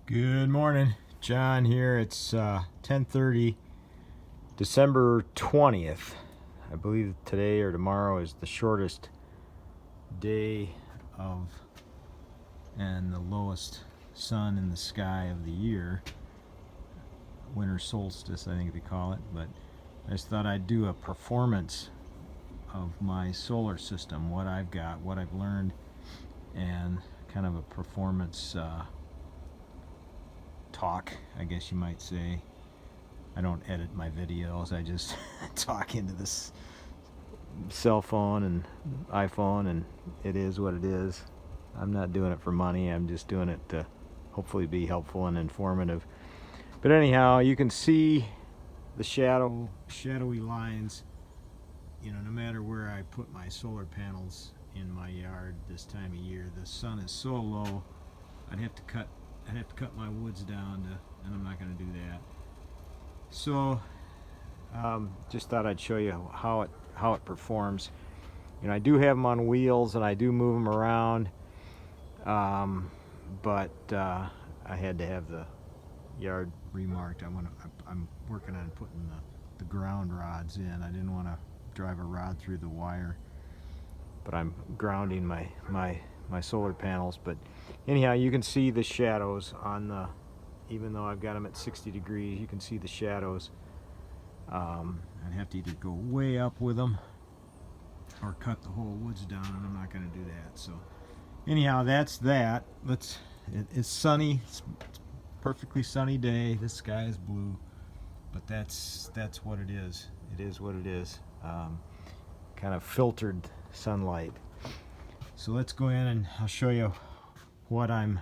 Good morning, John here. It's 10:30, December 20th. I believe today or tomorrow is the shortest day of and the lowest sun in the sky of the year. Winter solstice, I think they call it. But I just thought I'd do a performance of my solar system, what I've got, what I've learned, and kind of a performance talk, I guess you might say. I don't edit my videos, I just talk into this cell phone and iPhone, and it is what it is. I'm not doing it for money, I'm just doing it to hopefully be helpful and informative. But anyhow, you can see the shadowy lines, no matter where I put my solar panels in my yard this time of year. The sun is so low, I'd have to cut my woods down and I'm not going to do that. So just thought I'd show you how it performs. I do have them on wheels and I do move them around, but I had to have the yard remarked. I'm working on putting the ground rods in. I didn't want to drive a rod through the wire, but I'm grounding my solar panels. But anyhow, you can see the shadows on even though I've got them at 60 degrees, you can see the shadows. I'd have to either go way up with them or cut the whole woods down, and I'm not going to do that. So anyhow, that's that. It's sunny. It's perfectly sunny day. The sky is blue, but that's what it is. It is what it is. Kind of filtered sunlight. So let's go in and I'll show you what I'm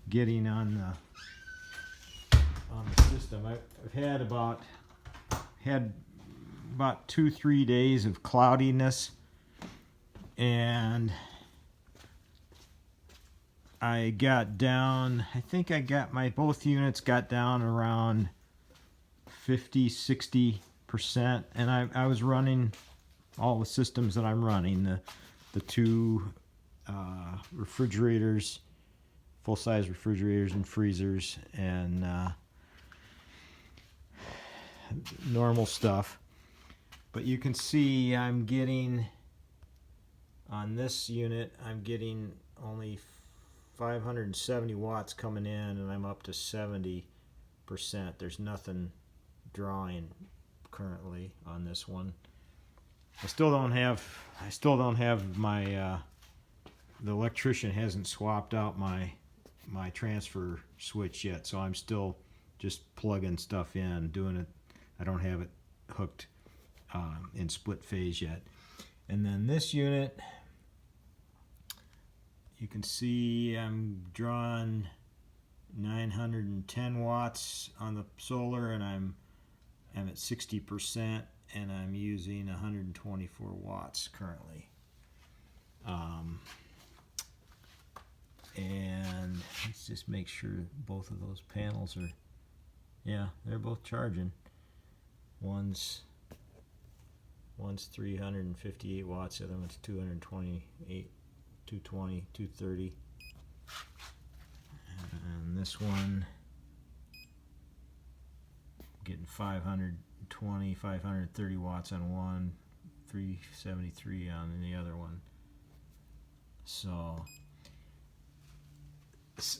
getting on the system. I've had about 2-3 days of cloudiness, and I got down, I think I got both units got down around 50-60%, and I was running all the systems that I'm running, the two refrigerators, full-size refrigerators and freezers, and normal stuff. But you can see I'm getting, on this unit, I'm getting only 570 watts coming in, and I'm up to 70%. There's nothing drawing currently on this one. I still don't have my the electrician hasn't swapped out my transfer switch yet, so I'm still just plugging stuff in, doing it. I don't have it hooked in split phase yet. And then this unit, you can see I'm drawing 910 watts on the solar, and I'm at 60%, and I'm using 124 watts currently. And let's just make sure both of those panels are, yeah, they're both charging. One's 358 watts, the other one's 228, 220, 230. And this one getting 520, 530 watts on one, 373 on the other one. So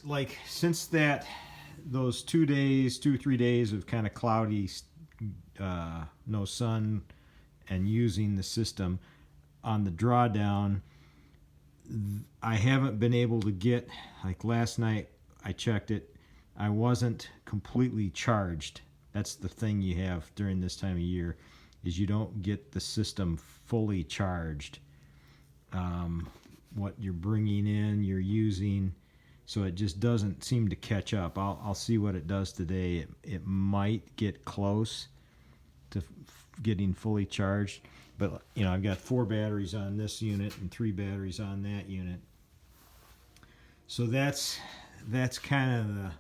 like since those 2-3 days of kind of cloudy, no sun, and using the system on the drawdown, I haven't been able to get, like last night I checked it, I wasn't completely charged. That's the thing you have during this time of year, is you don't get the system fully charged. What you're bringing in, you're using, so it just doesn't seem to catch up. I'll see what it does today. It might get close to getting fully charged, but I've got 4 batteries on this unit and 3 batteries on that unit. So that's kind of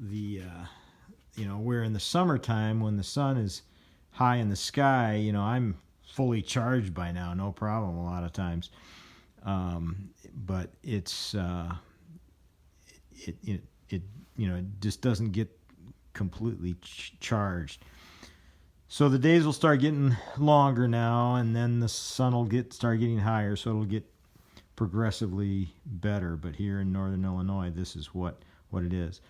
the where in the summertime when the sun is high in the sky, I'm fully charged by now, no problem a lot of times. But it's it it just doesn't get completely charged. So the days will start getting longer now, and then the sun will start getting higher, so it'll get progressively better. But here in northern Illinois, this is what it is.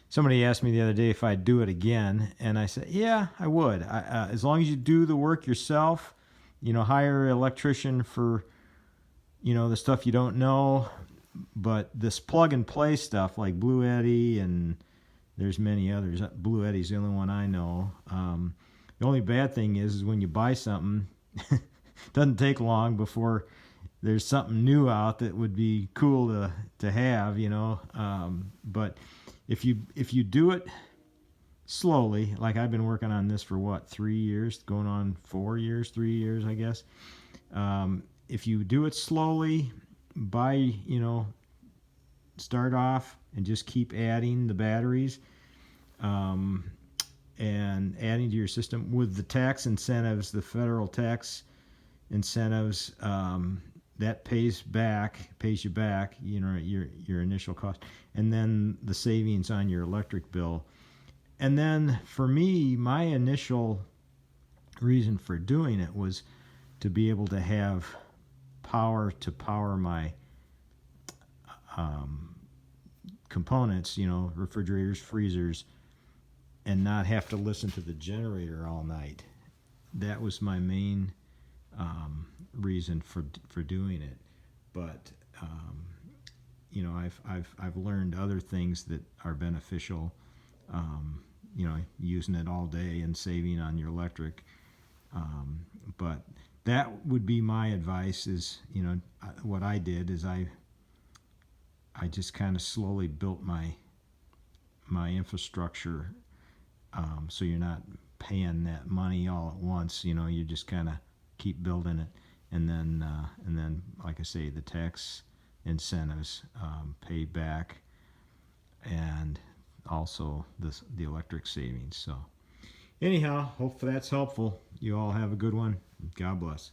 Somebody asked me the other day if I'd do it again, and I said, yeah, I would. As long as you do the work yourself, hire an electrician for, the stuff you don't know. But this plug and play stuff like Bluetti, and there's many others. Bluetti's the only one I know. The only bad thing is when you buy something, it doesn't take long before there's something new out that would be cool to have, but if you do it slowly, like I've been working on this for 3 years, going on 4 years, 3 years, I guess. If you do it slowly, start off and just keep adding the batteries, and adding to your system with the tax incentives, the federal tax incentives, that pays you back, your initial cost, and then the savings on your electric bill. And then for me, my initial reason for doing it was to be able to have power to power my components, refrigerators, freezers, and not have to listen to the generator all night. That was my main reason for doing it. But I've learned other things that are beneficial. Using it all day and saving on your electric. But that would be my advice. Is what I did is I just kind of slowly built my infrastructure, so you're not paying that money all at once. You just kind of keep building it, and then like I say, the tax incentives pay back, and also the electric savings. So anyhow, hopefully that's helpful. You all have a good one. God bless.